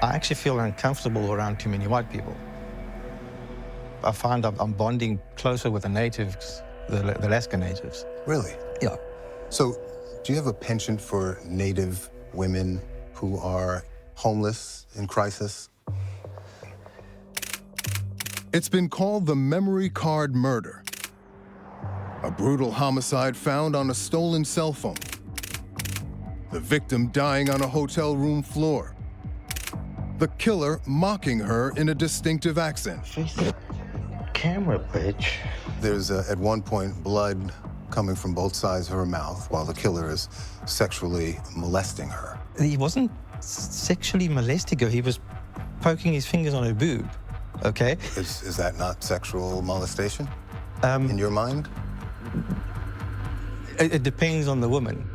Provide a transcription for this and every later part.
I actually feel uncomfortable around too many white people. I find I'm bonding closer with the natives, the Alaska natives. Really? Yeah. So, do you have a penchant for Native women who are homeless, in crisis? It's been called the memory card murder. A brutal homicide found on a stolen cell phone. The victim dying on a hotel room floor. The killer mocking her in a distinctive accent. Face the camera, bitch. There's, at one point, blood coming from both sides of her mouth while the killer is sexually molesting her. He wasn't sexually molesting her. He was poking his fingers on her boob, okay? Is that not sexual molestation in your mind? It depends on the woman.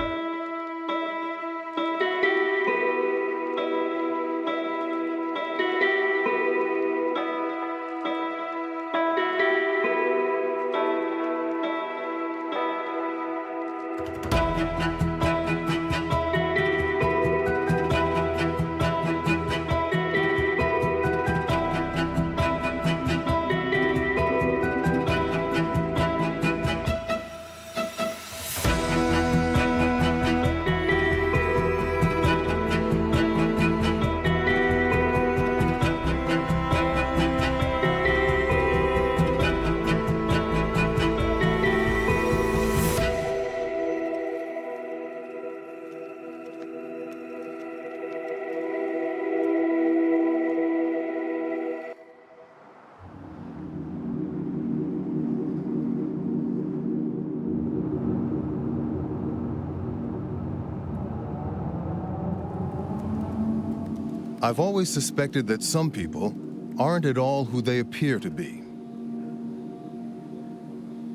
I've always suspected that some people aren't at all who they appear to be.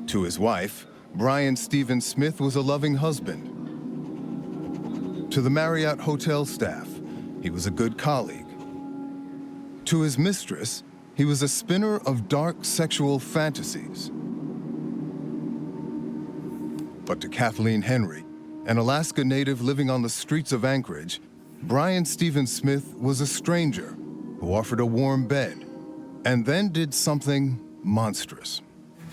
To his wife, Brian Stephen Smith was a loving husband. To the Marriott hotel staff, he was a good colleague. To his mistress, he was a spinner of dark sexual fantasies. But to Kathleen Henry, an Alaska native living on the streets of Anchorage, Brian Stephen Smith was a stranger who offered a warm bed and then did something monstrous.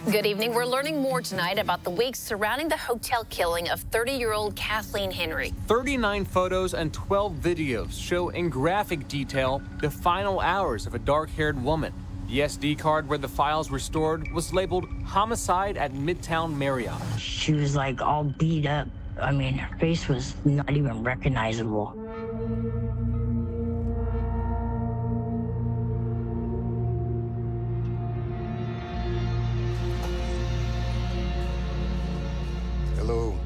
Good evening. We're learning more tonight about the weeks surrounding the hotel killing of 30-year-old Kathleen Henry. 39 photos and 12 videos show in graphic detail the final hours of a dark-haired woman. The SD card where the files were stored was labeled Homicide at Midtown Marriott. She was like all beat up. I mean, her face was not even recognizable. Hello.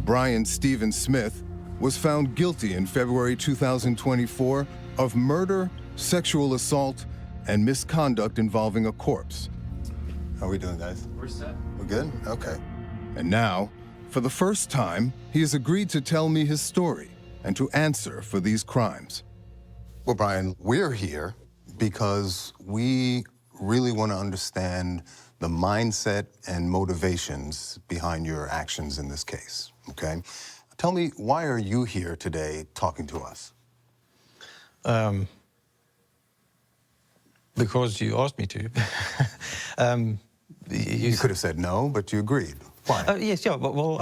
Brian Stephen Smith was found guilty in February 2024 of murder, sexual assault, and misconduct involving a corpse. How are we doing, guys? We're set. We're good? Okay. And now, for the first time, he has agreed to tell me his story and to answer for these crimes. Well, Brian, we're here because we really want to understand the mindset and motivations behind your actions in this case, okay? Tell me, why are you here today talking to us? Because you asked me to. You could have said no, but you agreed. Why? Yes, yeah. Well,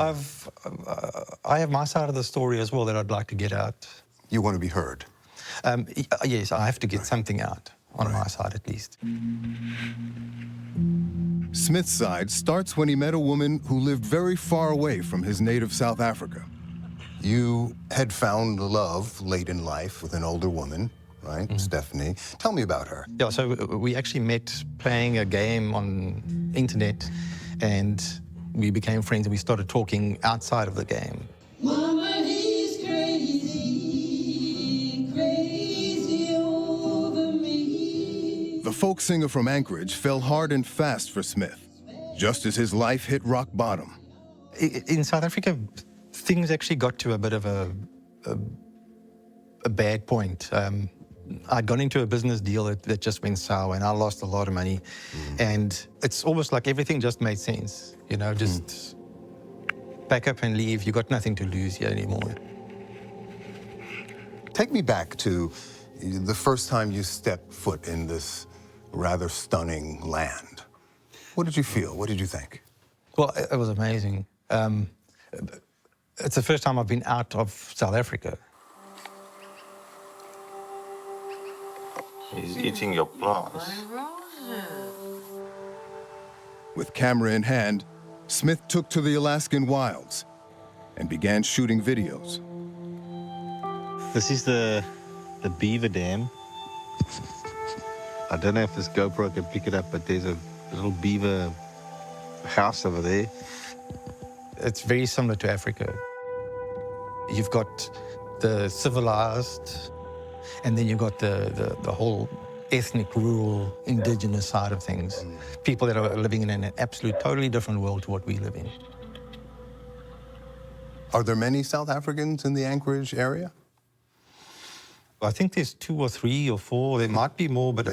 I have my side of the story as well that I'd like to get out. You want to be heard. Yes, I have to get something out on my side at least. Smith's side starts when he met a woman who lived very far away from his native South Africa. You had found love late in life with an older woman, right? Stephanie. Tell me about her. Yeah, so we actually met playing a game on internet, and we became friends and we started talking outside of the game. Mama, he's crazy, crazy over me. The folk singer from Anchorage fell hard and fast for Smith, just as his life hit rock bottom. In South Africa, things actually got to a bit of a bad point. I'd gone into a business deal that just went sour, and I lost a lot of money. And it's almost like everything just made sense, you know, just pack up and leave. You got nothing to lose here anymore. Take me back to the first time you stepped foot in this rather stunning land. What did you feel? What did you think? Well, it was amazing. It's the first time I've been out of South Africa. He's eating your plants. With camera in hand, Smith took to the Alaskan wilds and began shooting videos. This is the beaver dam. I don't know if this GoPro can pick it up, but there's a little beaver house over there. It's very similar to Africa. You've got the civilized, and then you've got the whole ethnic, rural, indigenous side of things. People that are living in an absolute, totally different world to what we live in. Are there many South Africans in the Anchorage area? I think there's 2 or 3 or 4. There might be more, but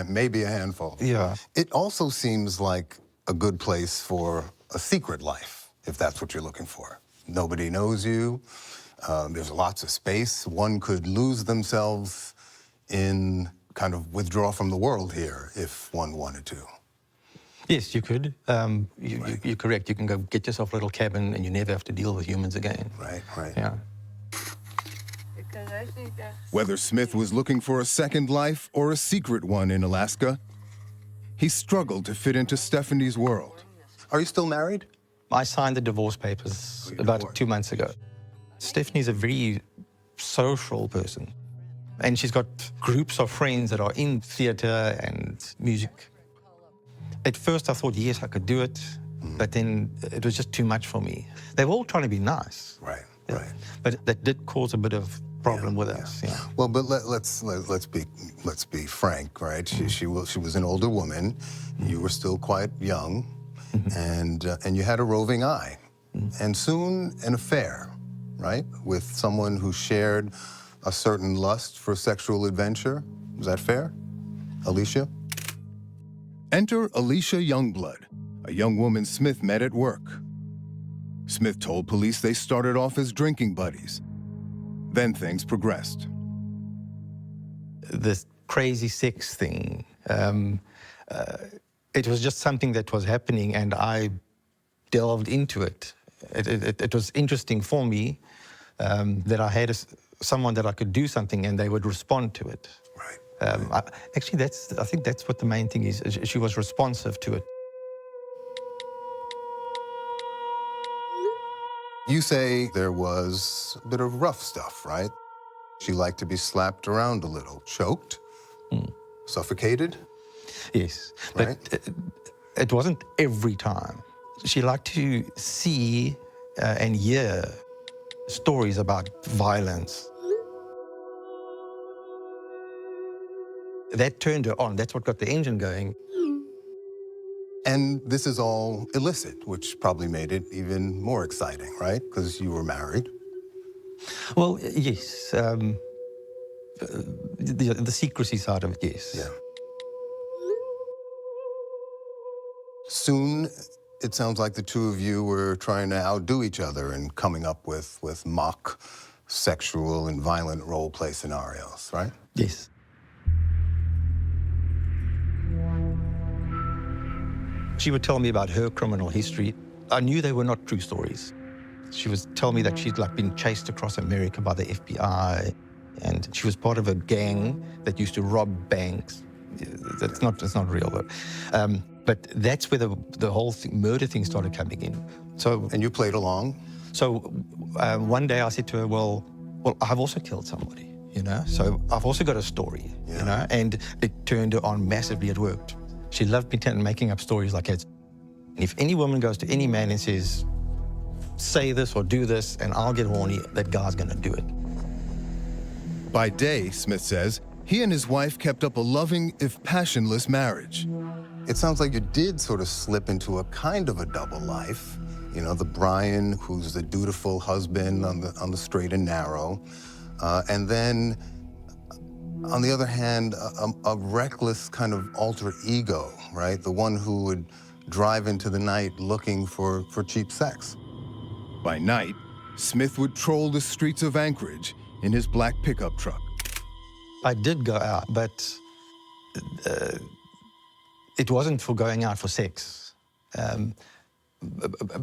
Maybe a handful. yeah. It also seems like a good place for a secret life, if that's what you're looking for. Nobody knows you. There's lots of space. One could lose themselves in kind of withdraw from the world here if one wanted to. Yes, you could. You're correct. You can go get yourself a little cabin and you never have to deal with humans again. Right, right. Yeah. Whether Smith was looking for a second life or a secret one in Alaska, he struggled to fit into Stephanie's world. Are you still married? I signed the divorce papers about 2 months ago. Stephanie's a very social person, and she's got groups of friends that are in theatre and music. At first I thought, yes, I could do it, but then it was just too much for me. They were all trying to be nice. Right, Yeah. right. But that did cause a bit of problem with us. Yeah. Well, but let's be frank, right? She was an older woman. You were still quite young, and you had a roving eye, and soon an affair, right, with someone who shared a certain lust for sexual adventure. Is that fair, Alicia? Enter Alicia Youngblood, a young woman Smith met at work. Smith told police they started off as drinking buddies. Then things progressed. This crazy sex thing, it was just something that was happening, and I delved into it. It was interesting for me that I had someone that I could do something and they would respond to it. Right. Actually, I think that's what the main thing is. She was responsive to it. You say there was a bit of rough stuff, right? She liked to be slapped around a little, choked, suffocated. Yes, Right. but it wasn't every time. She liked to see and hear stories about violence. That turned her on. That's what got the engine going. And this is all illicit, which probably made it even more exciting, right? Because you were married. Well, yes. The secrecy side of it, yes. Yeah. Soon, it sounds like the two of you were trying to outdo each other and coming up with mock sexual and violent role play scenarios, right? Yes. She would tell me about her criminal history. I knew they were not true stories. She would tell me that she'd been chased across America by the FBI, and she was part of a gang that used to rob banks. It's not real though. But that's where the whole murder thing started coming in. So, And you played along. so one day I said to her, well, I've also killed somebody, you know? So I've also got a story, you know? And it turned her on massively. It worked. She loved making up stories like that. If any woman goes to any man and says, say this or do this, and I'll get horny, that guy's gonna do it. By day, Smith says, he and his wife kept up a loving, if passionless, marriage. It sounds like you did sort of slip into a kind of a double life. You know, the Brian, who's the dutiful husband on the straight and narrow, and then, on the other hand, a reckless kind of alter ego, right? The one who would drive into the night looking for cheap sex. By night, Smith would troll the streets of Anchorage, in his black pickup truck. I did go out, but it wasn't for going out for sex.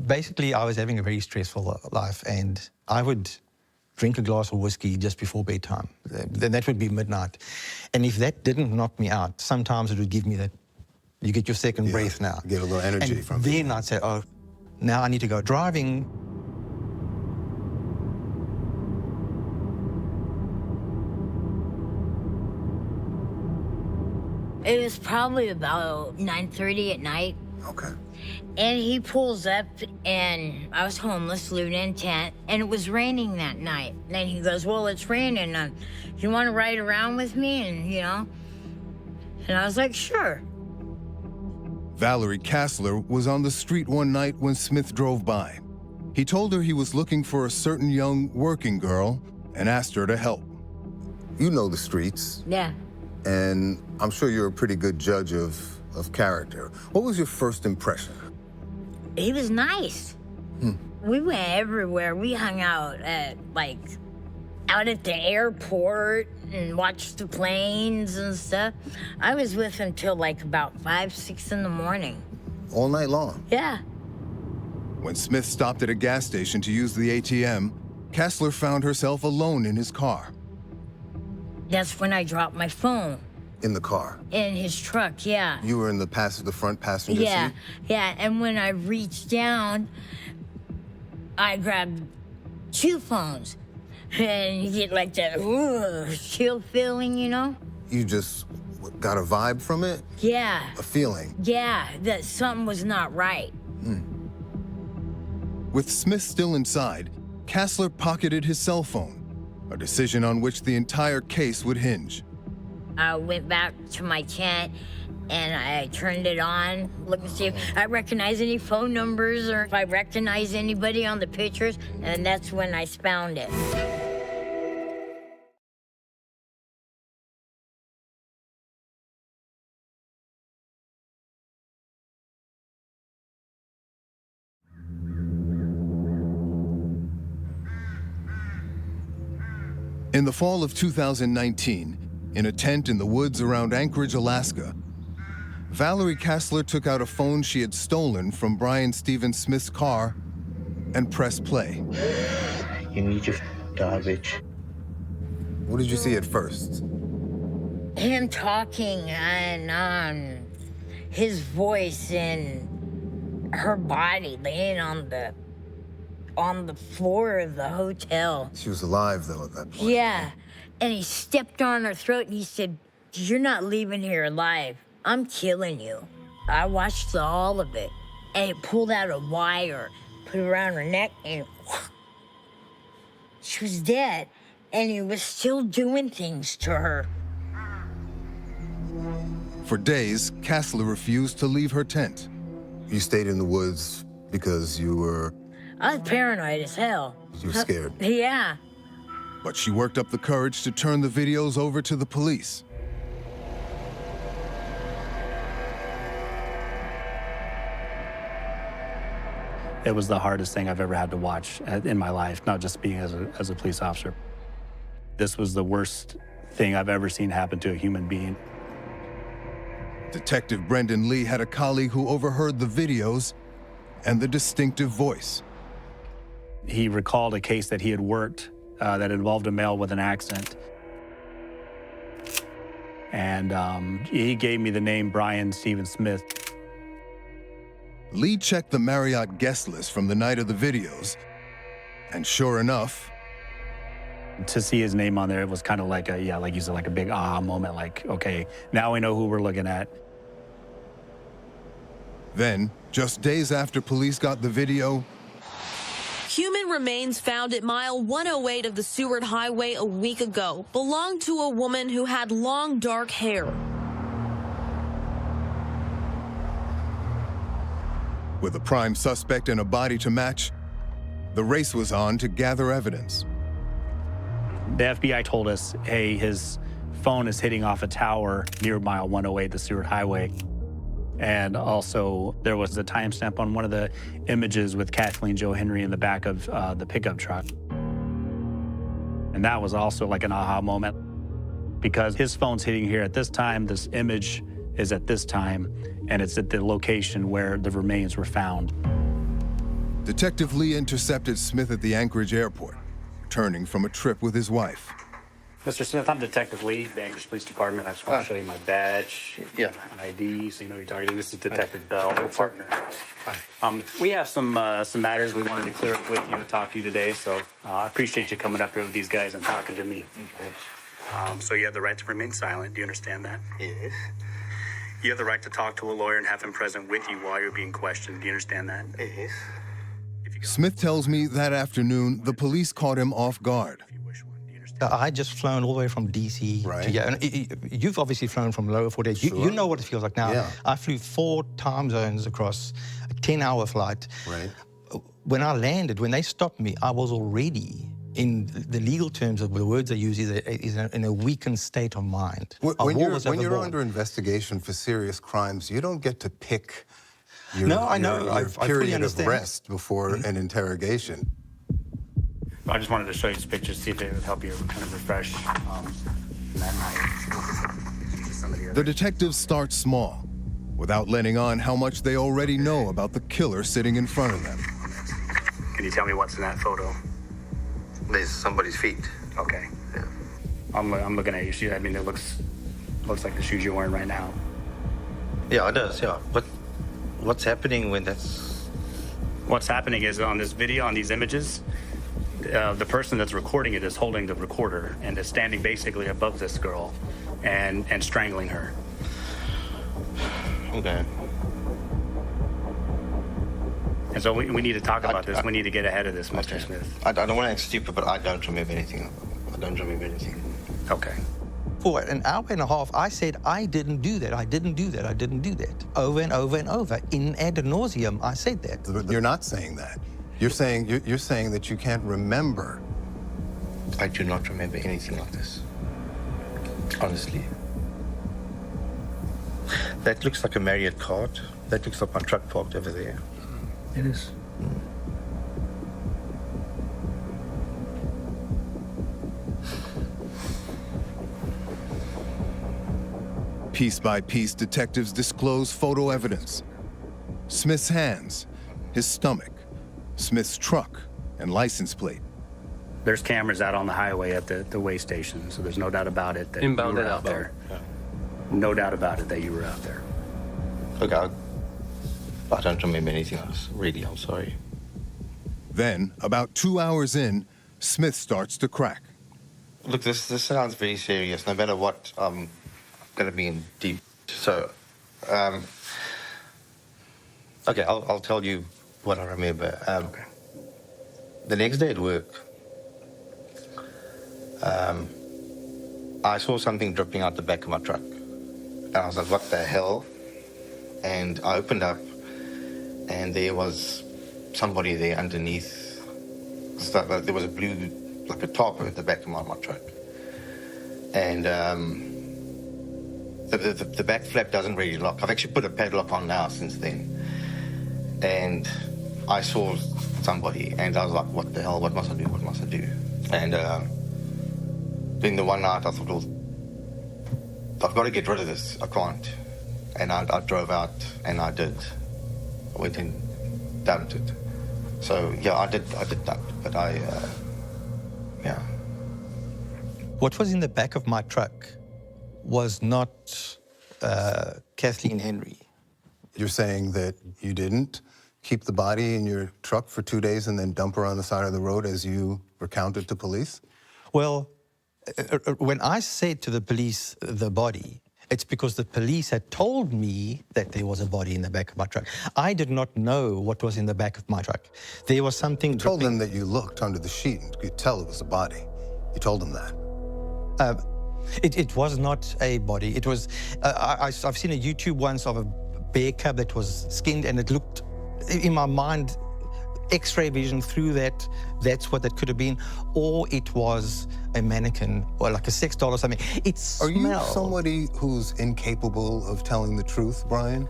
Basically, I was having a very stressful life, and I would drink a glass of whiskey just before bedtime. Then that would be midnight. And if that didn't knock me out, sometimes it would give me that, you get your second breath now. Get a little energy and from it. then I'd say, oh, now I need to go driving. It was probably about 9:30 at night. Okay. And he pulls up, and I was homeless, living in a tent, and it was raining that night. And he goes, well, it's raining. You want to ride around with me? And, you know, and I was like, sure. Valerie Kassler was on the street one night when Smith drove by. He told her he was looking for a certain young working girl and asked her to help. You know the streets, Yeah. and I'm sure you're a pretty good judge of character. What was your first impression? He was nice. We went everywhere. We hung out at, like, out at the airport and watched the planes and stuff. I was with him till like about 5, 6 in the morning. All night long? Yeah. When Smith stopped at a gas station to use the ATM, Kassler found herself alone in his car. That's when I dropped my phone. In the car? In his truck, yeah. You were in the front passenger Yeah, seat? yeah. And when I reached down, I grabbed 2 phones. And you get like that chill feeling, you know? You just got a vibe from it? Yeah. A feeling? Yeah, that something was not right. With Smith still inside, Kassler pocketed his cell phone, a decision on which the entire case would hinge. I went back to my tent and I turned it on, looked to see if I recognize any phone numbers or if I recognize anybody on the pictures, and that's when I found it. In the fall of 2019, in a tent in the woods around Anchorage, Alaska, Valerie Kassler took out a phone she had stolen from Brian Stephen Smith's car and pressed play. You need your garbage. What did you see at first? Him talking and his voice and her body laying on the floor of the hotel. She was alive, though, at that point. Yeah, and he stepped on her throat and he said, "You're not leaving here alive. I'm killing you." I watched all of it, and he pulled out a wire, put it around her neck, and she was dead, and he was still doing things to her. For days, Kassler refused to leave her tent. You stayed in the woods because you were I was paranoid as hell. scared. Yeah. But she worked up the courage to turn the videos over to the police. It was the hardest thing I've ever had to watch in my life, not just being as a police officer. This was the worst thing I've ever seen happen to a human being. Detective Brendan Lee had a colleague who overheard the videos and the distinctive voice. He recalled a case that he had worked that involved a male with an accent. And he gave me the name Brian Stephen Smith. Lee checked the Marriott guest list from the night of the videos, and sure enough, To see his name on there, it was kind of like like you said, like a big aha moment, like, okay, now we know who we're looking at. then, just days after police got the video, Human remains found at mile 108 of the Seward Highway a week ago belonged to a woman who had long dark hair. with a prime suspect and a body to match, the race was on to gather evidence. The FBI told us, hey, his phone is hitting off a tower near mile 108, the Seward Highway. And also, there was a timestamp on one of the images with Kathleen Jo Henry in the back of the pickup truck. And that was also like an aha moment because his phone's hitting here at this time, this image is at this time, and it's at the location where the remains were found. Detective Lee intercepted Smith at the Anchorage airport, returning from a trip with his wife. Mr. Smith, I'm Detective Lee, the Anchorage Police Department. I just want to show you my badge, ID, so you know who you're talking to. This is Detective Bell, my partner. We have some matters we wanted to clear up with you to talk to you today, so I appreciate you coming up here with these guys and talking to me. So you have the right to remain silent. Do you understand that? Yes. You have the right to talk to a lawyer and have him present with you while you're being questioned. Do you understand that? Yes. Smith tells me that afternoon the police caught him off guard. I just flown all the way from DC Right. to here. And you've obviously flown from lower 48. You know what it feels like now. Yeah. I flew 4 time zones across a 10-hour flight. Right. When I landed, when they stopped me, I was already, in the legal terms of the words they use, is in a weakened state of mind. When you're overborn. under investigation for serious crimes, you don't get to pick your, No, I know. your I fully period of understand. rest before an interrogation. I just wanted to show you some pictures, see if they would help you kind of refresh that night. Some of the The other. detectives start small, without letting on how much they already know about the killer sitting in front of them. Can you tell me what's in that photo? There's somebody's feet. Okay. Yeah. I'm looking at your shoe. I mean, it looks like the shoes you're wearing right now. Yeah, it does, yeah. But what's happening when that's... What's happening is on this video, on these images, the person that's recording it is holding the recorder and is standing basically above this girl and strangling her. Okay. And so we need to talk about this. We need to get ahead of this, Mr. Smith. I don't want to act stupid, but I don't remember anything. I don't remember anything. Okay. For an hour and a half, I said, I didn't do that, I didn't do that, I didn't do that. Over and over and over. In ad nauseum, I said that. You're not saying that. You're saying that you can't remember. I do not remember anything like this. Honestly. That looks like a Marriott card. That looks like my truck parked over there. It is. Piece by piece, detectives disclose photo evidence. Smith's hands, his stomach, Smith's truck, and license plate. There's cameras out on the highway at the way station, so there's no doubt about it that Inbound you were and out outbound. there. No doubt about it that you were out there. Look, I don't remember anything else. Really, I'm sorry. Then, about 2 hours in, Smith starts to crack. Look, this sounds very serious. No matter what, I'm going to be in deep. So, okay, I'll tell you what I remember. Okay. The next day at work, I saw something dripping out the back of my truck. And I was like, what the hell? And I opened up, and there was somebody there underneath. Stuff. There was a blue, like a tarp at the back of my truck. And the back flap doesn't really lock. I've actually put a padlock on now since then. And I saw somebody, and I was like, what the hell? What must I do? What must I do? And then the one night I thought, well, I've got to get rid of this. I can't. And I drove out, and I did. I went and dumped it. So, yeah, I did dump it, but yeah. What was in the back of my truck was not Kathleen Henry. You're saying that you didn't keep the body in your truck for 2 days and then dump her on the side of the road as you recounted to police? Well, when I said to the police the body, it's because the police had told me that there was a body in the back of my truck. I did not know what was in the back of my truck. There was something You told dripping. them that you looked under the sheet and could tell it was a body. You told them that. It was not a body. It was, I've seen a YouTube once of a bear cub that was skinned, and it looked, in my mind, X-ray vision through that, that's what that could have been. Or it was a mannequin, or like a sex doll or something. It Are you smelled. somebody who's incapable of telling the truth, Brian?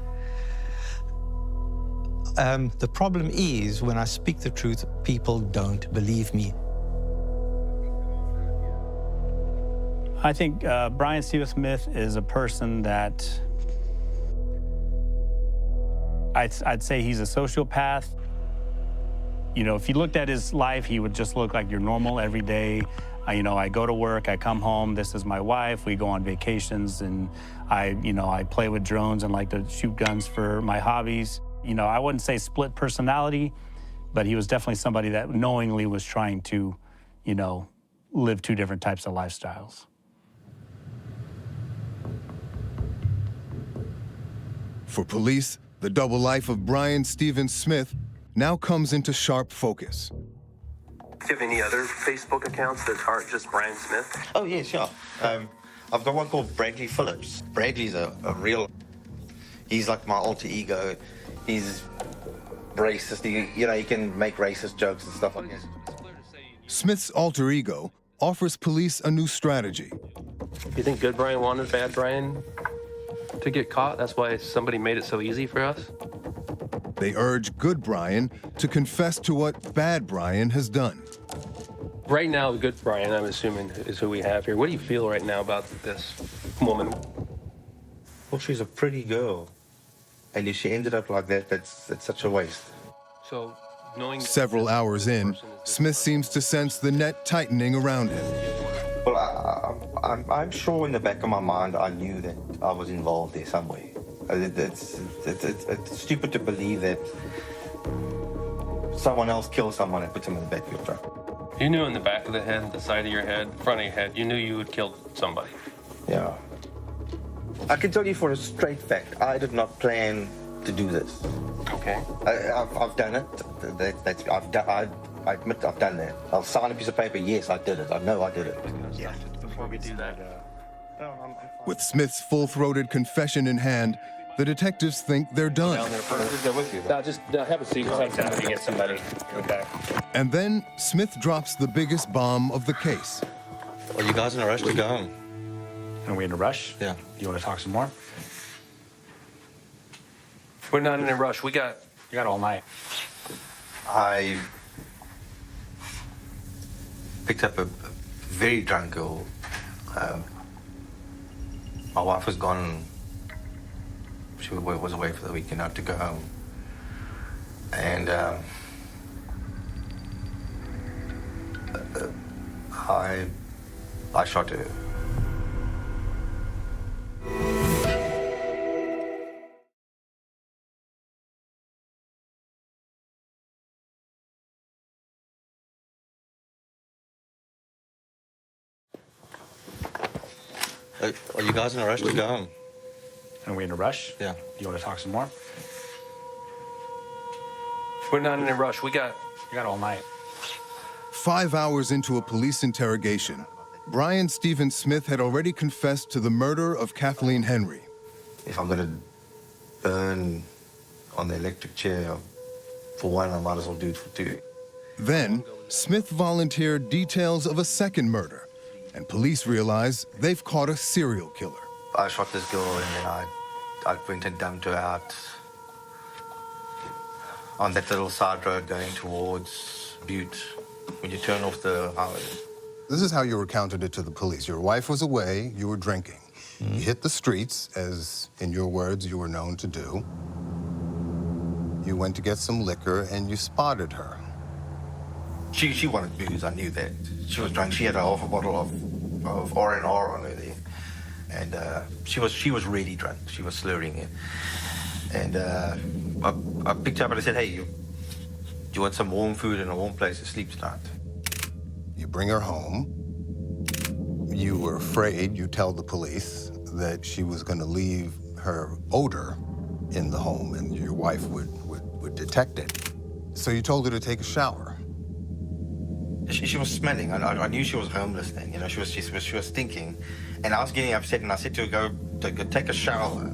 The problem is, when I speak the truth, people don't believe me. I think Brian Stephen Smith is a person that I'd say he's a sociopath. You know, if you looked at his life, he would just look like your normal everyday. I go to work, I come home, this is my wife, we go on vacations, and I play with drones and like to shoot guns for my hobbies. I wouldn't say split personality, but he was definitely somebody that knowingly was trying to, live two different types of lifestyles. For police, the double life of Brian Stephen Smith now comes into sharp focus. Do you have any other Facebook accounts that aren't just Brian Smith? Oh, yeah, sure. I've got one called Bradley Phillips. Bradley's a real... He's like my alter ego. He's racist. He can make racist jokes and stuff like that. Smith's alter ego offers police a new strategy. You think good Brian wanted bad Brian to get caught? That's why somebody made it so easy for us? They urge good Brian to confess to what bad Brian has done. Right now, good Brian, I'm assuming, is who we have here. What do you feel right now about this woman? Well, she's a pretty girl. And if she ended up like that, that's such a waste. So, knowing... Several hours in, Smith seems to sense the net tightening around him. Well, I'm sure in the back of my mind I knew that I was involved there some way. It's stupid to believe that someone else killed someone and put them in the back of your truck. You knew in the back of the head, the side of your head, the front of your head, you knew you had killed somebody. Yeah. I can tell you for a straight fact, I did not plan to do this. Okay. I've done it. I admit I've done that. I'll sign a piece of paper, yes, I did it. I know I did it. Yeah. Before we do that, With Smith's full-throated confession in hand, the detectives think they're done. down there first. Go with you. Just have a seat. We'll have somebody get somebody. Okay. And then Smith drops the biggest bomb of the case. Are you guys in a rush to go home? Are we in a rush? Yeah. You want to talk some more? We're not in a rush. You got all night. I picked up a very drunk girl. My wife was gone. She was away for the weekend. I had to go home. And I shot her. Are you guys in a rush to go home? Are we in a rush? Yeah. You want to talk some more? We're not in a rush. You got all night. 5 hours into a police interrogation, Brian Stephen Smith had already confessed to the murder of Kathleen Henry. If I'm gonna burn on the electric chair for one, I might as well do it for two. Then, Smith volunteered details of a second murder, and police realize they've caught a serial killer. I shot this girl and then I went and dumped her out on that little side road going towards Butte when you turn off the highway. This is how you recounted it to the police. Your wife was away, you were drinking. You hit the streets, as in your words you were known to do. You went to get some liquor and you spotted her. She wanted booze, I knew that. She was drunk. She had a half a bottle of R&R on her there. And she was really drunk. She was slurring it. And I picked her up and I said, hey, you want some warm food and a warm place to sleep tonight? You bring her home. You were afraid, you tell the police, that she was going to leave her odor in the home and your wife would detect it. So you told her to take a shower. She was smelling. I knew she was homeless then. You know, she was stinking. And I was getting upset and I said to her, go take a shower,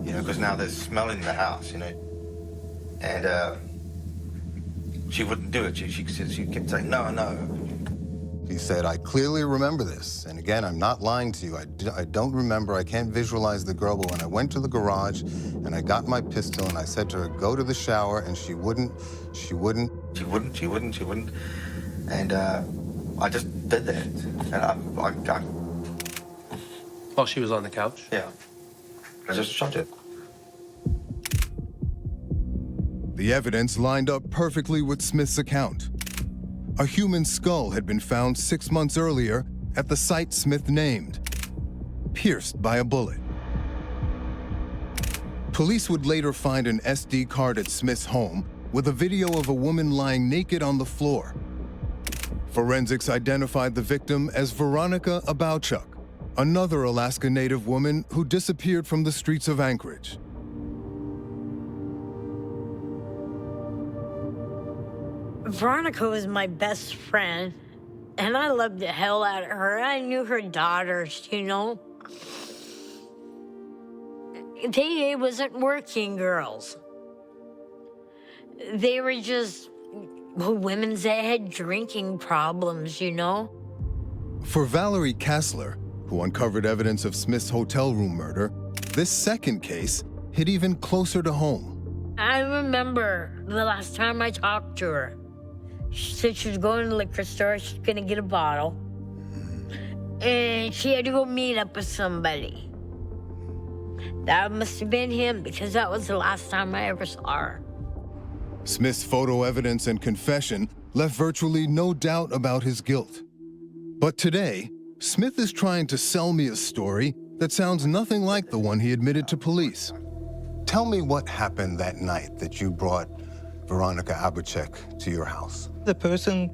you know, because now there's smell in the house, you know. And she wouldn't do it. She kept saying, no. He said, I clearly remember this. And again, I'm not lying to you. I don't remember. I can't visualize the girl. But when I went to the garage and I got my pistol and I said to her, go to the shower, and she wouldn't. And I just did that. And While she was on the couch? Yeah. I just shot it. The evidence lined up perfectly with Smith's account. A human skull had been found 6 months earlier at the site Smith named, pierced by a bullet. Police would later find an SD card at Smith's home with a video of a woman lying naked on the floor. Forensics identified the victim as Veronica Abowchuk, another Alaska Native woman who disappeared from the streets of Anchorage. Veronica was my best friend, and I loved the hell out of her. I knew her daughters, you know. They wasn't working girls. They were just women that had drinking problems, you know. For Valerie Kassler, who uncovered evidence of Smith's hotel room murder, this second case hit even closer to home. I remember the last time I talked to her. She said she was going to the liquor store, she's gonna get a bottle. And she had to go meet up with somebody. That must have been him, because that was the last time I ever saw her. Smith's photo evidence and confession left virtually no doubt about his guilt. But today, Smith is trying to sell me a story that sounds nothing like the one he admitted to police. Tell me what happened that night that you brought Veronica Abowchuk to your house. The person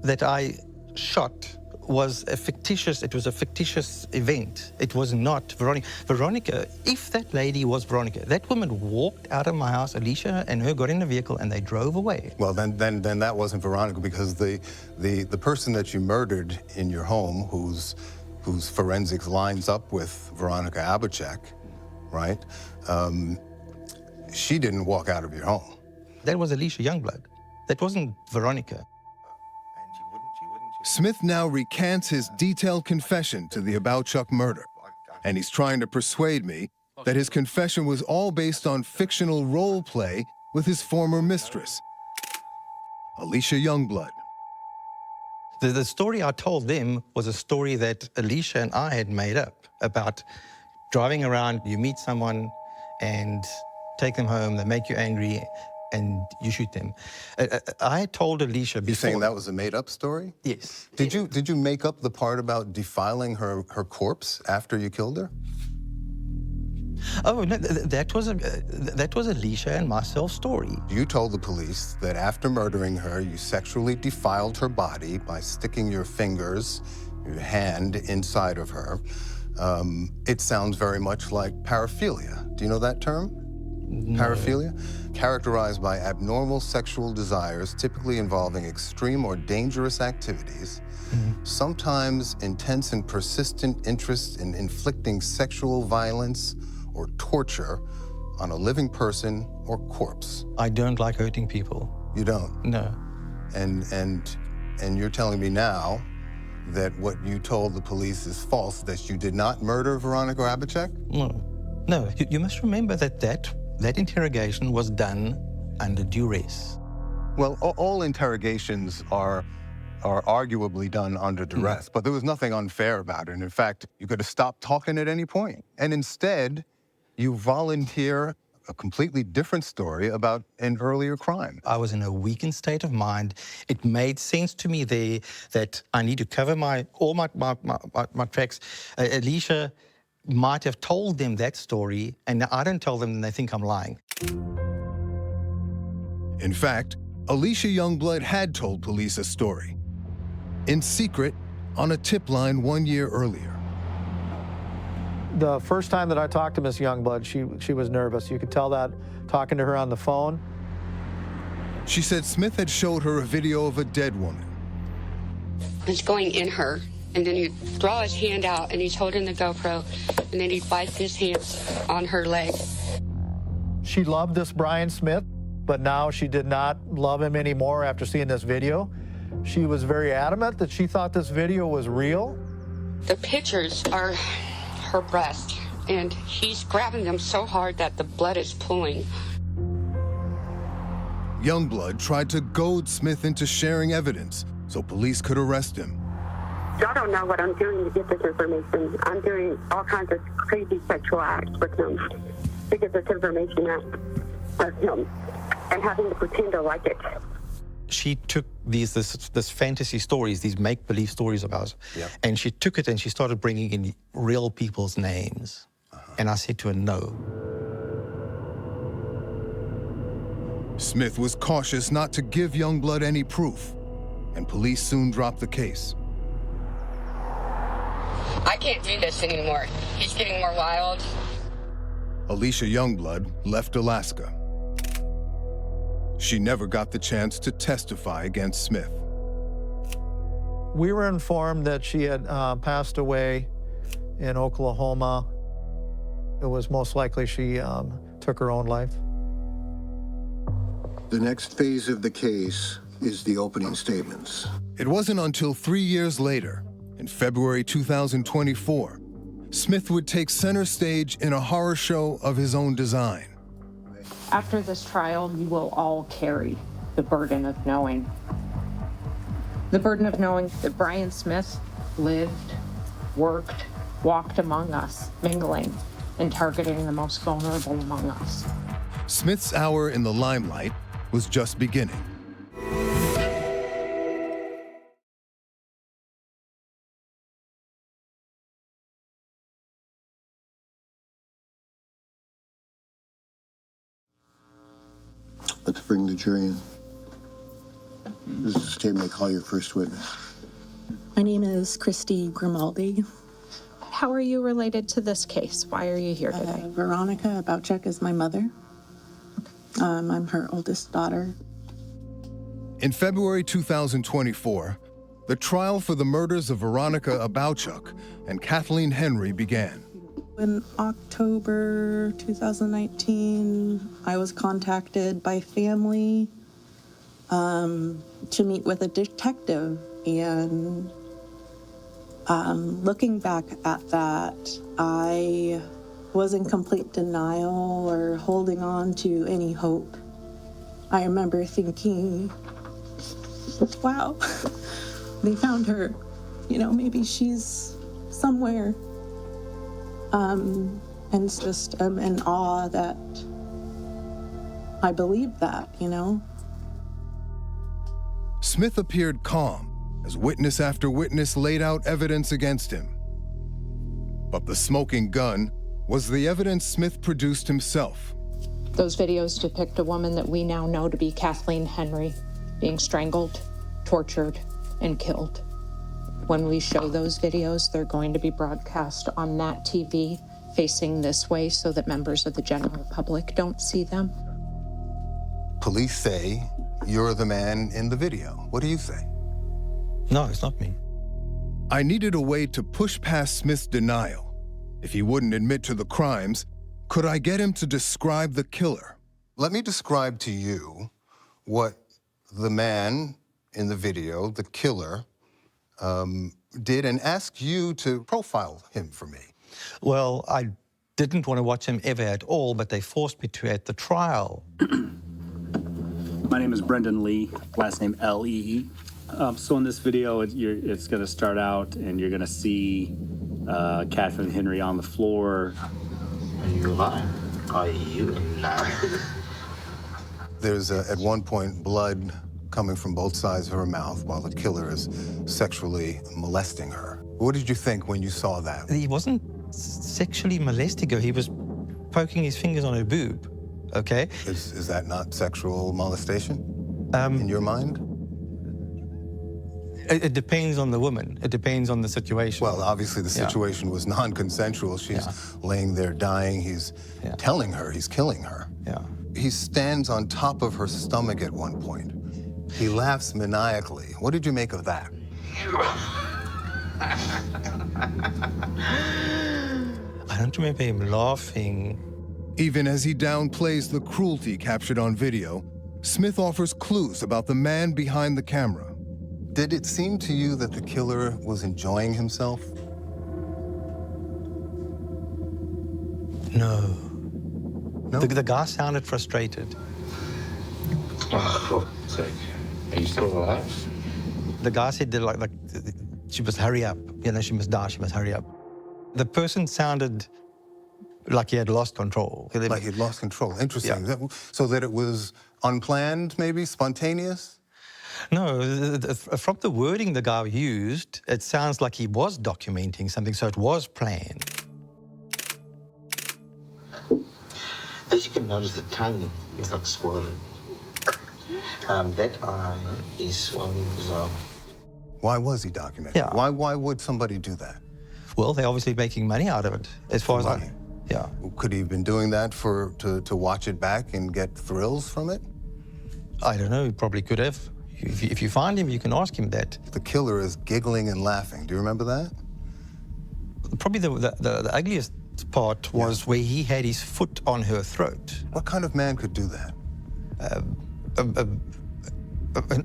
that I shot was a fictitious event. It was not Veronica. Veronica, if that lady was Veronica, that woman walked out of my house, Alicia and her got in a vehicle and they drove away. Well, then that wasn't Veronica, because the person that you murdered in your home, whose forensics lines up with Veronica Abowchuk, right? She didn't walk out of your home. That was Alicia Youngblood. That wasn't Veronica. Smith now recants his detailed confession to the Abowchuk murder, and he's trying to persuade me that his confession was all based on fictional role play with his former mistress, Alicia Youngblood. The story I told them was a story that Alicia and I had made up about driving around, you meet someone and take them home, they make you angry, and you shoot them. I had told Alicia before. You're saying that was a made-up story? Yes. Did you make up the part about defiling her corpse after you killed her? Oh, no, that was Alicia and myself's story. You told the police that after murdering her, you sexually defiled her body by sticking your fingers, your hand inside of her. It sounds very much like paraphilia. Do you know that term? No. Paraphilia? Characterized by abnormal sexual desires, typically involving extreme or dangerous activities, sometimes intense and persistent interest in inflicting sexual violence or torture on a living person or corpse. I don't like hurting people. You don't? No. And you're telling me now that what you told the police is false, that you did not murder Veronica Abowchuk? No. You must remember that interrogation was done under duress. Well, all interrogations are arguably done under duress, but there was nothing unfair about it. And in fact, you could have stopped talking at any point. And instead, you volunteer a completely different story about an earlier crime. I was in a weakened state of mind. It made sense to me there that I need to cover all my tracks. Alicia might have told them that story, and I don't tell them and they think I'm lying. In fact, Alicia Youngblood had told police a story, in secret, on a tip line 1 year earlier. The first time that I talked to Miss Youngblood, she was nervous. You could tell that talking to her on the phone. She said Smith had showed her a video of a dead woman. He's going in her, and then he'd draw his hand out, and he's holding the GoPro, and then he'd bite his hands on her leg. She loved this Brian Smith, but now she did not love him anymore after seeing this video. She was very adamant that she thought this video was real. The pictures are her breast, and he's grabbing them so hard that the blood is pooling. Youngblood tried to goad Smith into sharing evidence so police could arrest him. Y'all don't know what I'm doing to get this information. I'm doing all kinds of crazy sexual acts with him to get this information out of him and having to pretend to like it. She took this fantasy stories, these make-believe stories of ours, and she took it and she started bringing in real people's names. And I said to her, no. Smith was cautious not to give Youngblood any proof, and police soon dropped the case. I can't do this anymore. He's getting more wild. Alicia Youngblood left Alaska. She never got the chance to testify against Smith. We were informed that she had passed away in Oklahoma. It was most likely she took her own life. The next phase of the case is the opening statements. It wasn't until 3 years later, in February 2024, Smith would take center stage in a horror show of his own design. After this trial, you will all carry the burden of knowing. The burden of knowing that Brian Smith lived, worked, walked among us, mingling and targeting the most vulnerable among us. Smith's hour in the limelight was just beginning. Let's bring the jury in. This is Tim. May call your first witness. My name is Christy Grimaldi. How are you related to this case? Why are you here today? Veronica Abouchuk is my mother. I'm her oldest daughter. In February 2024, the trial for the murders of Veronica Abouchuk and Kathleen Henry began. In October 2019, I was contacted by family to meet with a detective, and looking back at that, I was in complete denial or holding on to any hope. I remember thinking, wow, they found her. You know, maybe she's somewhere. And it's just in awe that I believed that, you know. Smith appeared calm as witness after witness laid out evidence against him. But the smoking gun was the evidence Smith produced himself. Those videos depict a woman that we now know to be Kathleen Henry being strangled, tortured, and killed. When we show those videos, they're going to be broadcast on that TV facing this way so that members of the general public don't see them. Police say you're the man in the video. What do you say? No, it's not me. I needed a way to push past Smith's denial. If he wouldn't admit to the crimes, could I get him to describe the killer? Let me describe to you what the man in the video, the killer, did, and ask you to profile him for me. Well, I didn't want to watch him ever at all, but they forced me to at the trial. My name is Brendan Lee, last name L-E-E. So in this video, it's going to start out and you're going to see Kathleen Henry on the floor. Are you lying? Are you lying? There's, at one point, blood coming from both sides of her mouth while the killer is sexually molesting her. What did you think when you saw that? He wasn't sexually molesting her. He was poking his fingers on her boob, okay? Is that not sexual molestation in your mind? It depends on the woman. It depends on the situation. Well, obviously the situation was non-consensual. She's laying there dying. He's telling her he's killing her. Yeah. He stands on top of her stomach at one point. He laughs maniacally. What did you make of that? I don't remember him laughing. Even as he downplays the cruelty captured on video, Smith offers clues about the man behind the camera. Did it seem to you that the killer was enjoying himself? No. The guy sounded frustrated. Oh, for fuck's sake. Are you still alive? The guy said that, like she must hurry up. You know, she must die, she must hurry up. The person sounded like he had lost control. Like he'd lost control. Interesting. Yeah. So that it was unplanned, maybe spontaneous? No, from the wording the guy used, it sounds like he was documenting something, so it was planned. As you can notice, the tongue is like swollen. That eye is swollen as well. Why was he documenting? Yeah. Why would somebody do that? Well, they're obviously making money out of it, as far as I... Yeah. Could he have been doing that to watch it back and get thrills from it? I don't know, he probably could have. If you find him, you can ask him that. The killer is giggling and laughing. Do you remember that? Probably the ugliest part was where he had his foot on her throat. What kind of man could do that?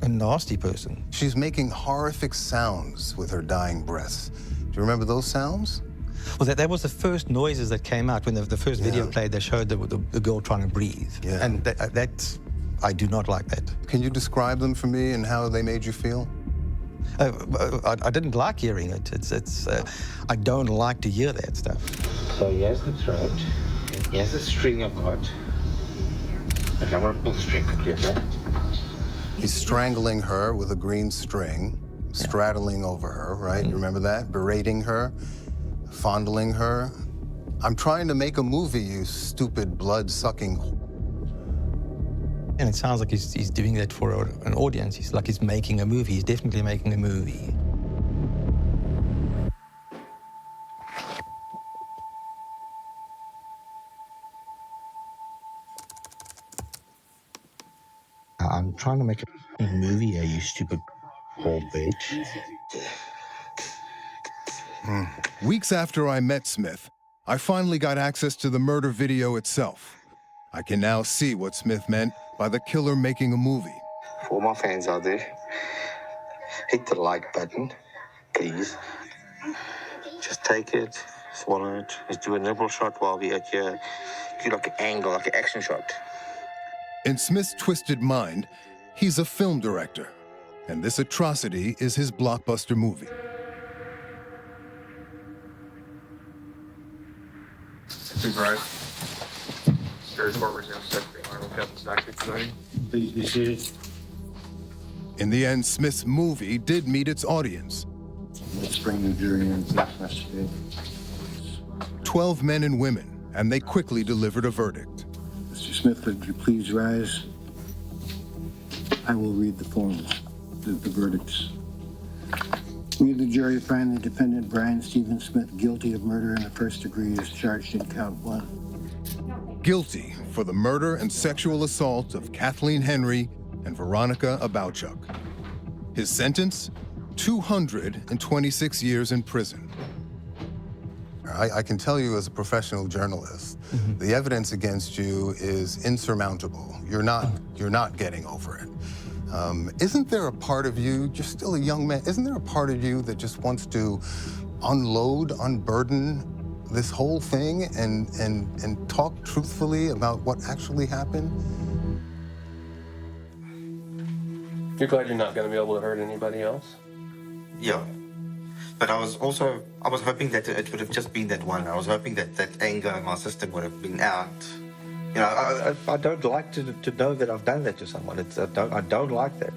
A nasty person. She's making horrific sounds with her dying breaths. Do you remember those sounds? Well, that was the first noises that came out when the first video played. They showed the girl trying to breathe. Yeah. And that's, I do not like that. Can you describe them for me and how they made you feel? I didn't like hearing it. I don't like to hear that stuff. So here's the throat. Here's the string I've got. Okay, I'm gonna pull the string quickly, okay? He's strangling her with a green string, straddling over her, right? You remember that? Berating her, fondling her. I'm trying to make a movie, you stupid blood-sucking. And it sounds like he's doing that for an audience. He's like he's making a movie. He's definitely making a movie. I'm trying to make a movie here, you stupid whole bitch. Weeks after I met Smith, I finally got access to the murder video itself. I can now see what Smith meant by the killer making a movie. For all my fans out there, hit the like button, please. Just take it, swallow it. Let's do a nibble shot while we're at here. Do like an angle, like an action shot. In Smith's twisted mind, he's a film director, and this atrocity is his blockbuster movie. Right. Here's what we're going to set the Arnold Captain's actually tonight. Please be seated. In the end, Smith's movie did meet its audience. Let's bring the jury in for the investigation. 12 men and women, and they quickly delivered a verdict. Mr. Smith, would you please rise? I will read the forms, the verdicts. We, the jury, find the defendant, Brian Stephen Smith, guilty of murder in the first degree as charged in count 1. Guilty for the murder and sexual assault of Kathleen Henry and Veronica Abowchuk. His sentence, 226 years in prison. I can tell you as a professional journalist, the evidence against you is insurmountable. You're not getting over it. Isn't there a part of you, you're still a young man, isn't there a part of you that just wants to unload, unburden this whole thing and talk truthfully about what actually happened? You're glad you're not going to be able to hurt anybody else? Yeah. But I was hoping that it would have just been that one. I was hoping that that anger in my system would have been out. You know, I don't like to know that I've done that to someone. I don't like that.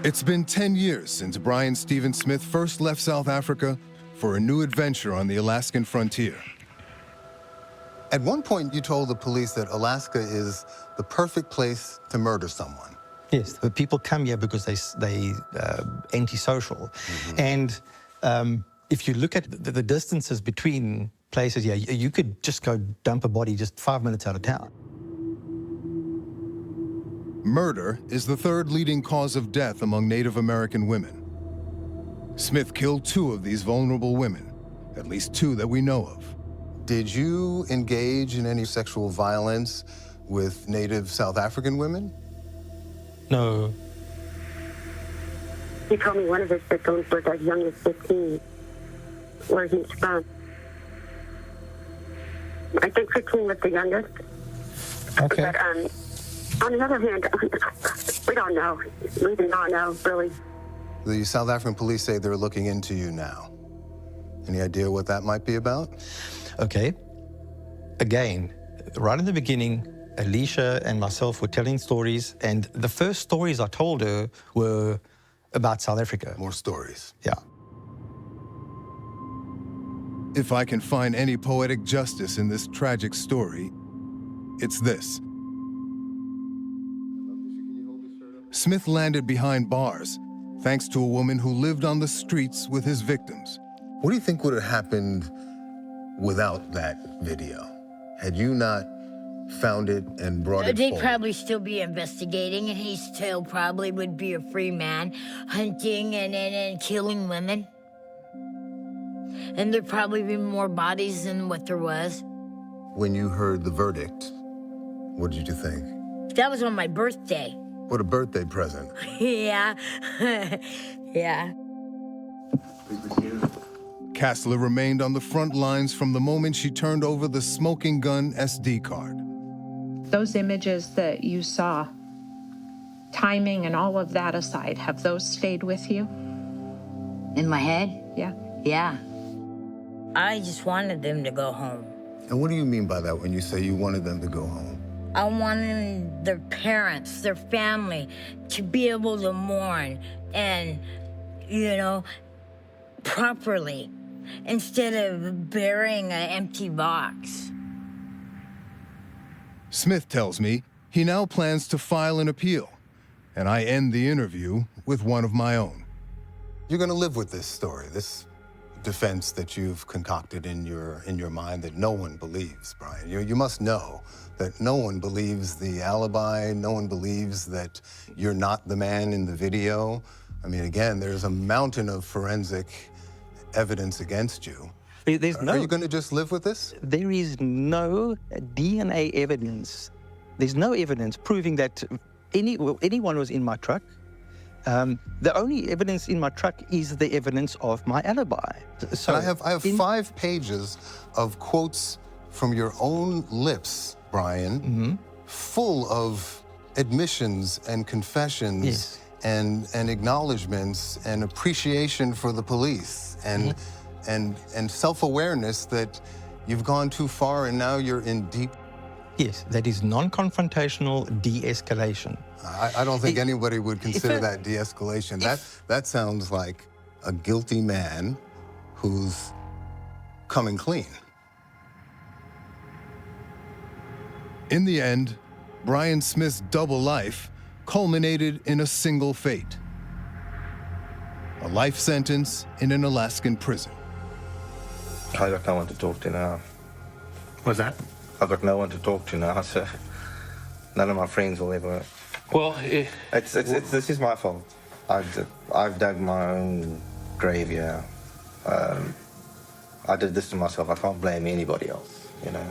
It's been 10 years since Brian Stephen Smith first left South Africa for a new adventure on the Alaskan frontier. At one point, you told the police that Alaska is the perfect place to murder someone. Yes, but people come here because they antisocial. And if you look at the distances between places, yeah, you could just go dump a body just 5 minutes out of town. Murder is the third leading cause of death among Native American women. Smith killed 2 of these vulnerable women, at least 2 that we know of. Did you engage in any sexual violence with Native South African women? No. He told me one of his victims was as young as 15, where he's from. I think 15 was the youngest. Okay. But on the other hand, we don't know. We do not know, really. The South African police say they're looking into you now. Any idea what that might be about? Okay. Again, right in the beginning, Alicia and myself were telling stories, and the first stories I told her were about South Africa. More stories. Yeah. If I can find any poetic justice in this tragic story, it's this. Smith landed behind bars thanks to a woman who lived on the streets with his victims. What do you think would have happened without that video? Had you not found it and brought it They'd forward? probably still be investigating, and he still probably would be a free man, hunting and killing women. And there'd probably be more bodies than what there was. When you heard the verdict, what did you think? That was on my birthday. What a birthday present. Yeah. Yeah. Kassler remained on the front lines from the moment she turned over the smoking gun SD card. Those images that you saw, timing and all of that aside, have those stayed with you? In my head? Yeah. Yeah. I just wanted them to go home. And what do you mean by that when you say you wanted them to go home? I wanted their parents, their family, to be able to mourn and, you know, properly, instead of burying an empty box. Smith tells me he now plans to file an appeal, and I end the interview with one of my own. You're going to live with this story, this defense that you've concocted in your mind that no one believes, Brian. You must know that no one believes the alibi, no one believes that you're not the man in the video. I mean, again, there's a mountain of forensic evidence against you. Are you going to just live with this? There is no DNA evidence. There's no evidence proving that anyone was in my truck. The only evidence in my truck is the evidence of my alibi. So I have 5 pages of quotes from your own lips, Brian, full of admissions and confessions and acknowledgments and appreciation for the police and self-awareness that you've gone too far and now you're in deep. Yes, that is non-confrontational de-escalation. I don't think anybody would consider that de-escalation. That sounds like a guilty man who's coming clean. In the end, Brian Smith's double life culminated in a single fate: a life sentence in an Alaskan prison. I got no one to talk to now. What's that? I've got no one to talk to now, so none of my friends will ever. Well, this is my fault. I've dug my own grave here. I did this to myself. I can't blame anybody else, you know.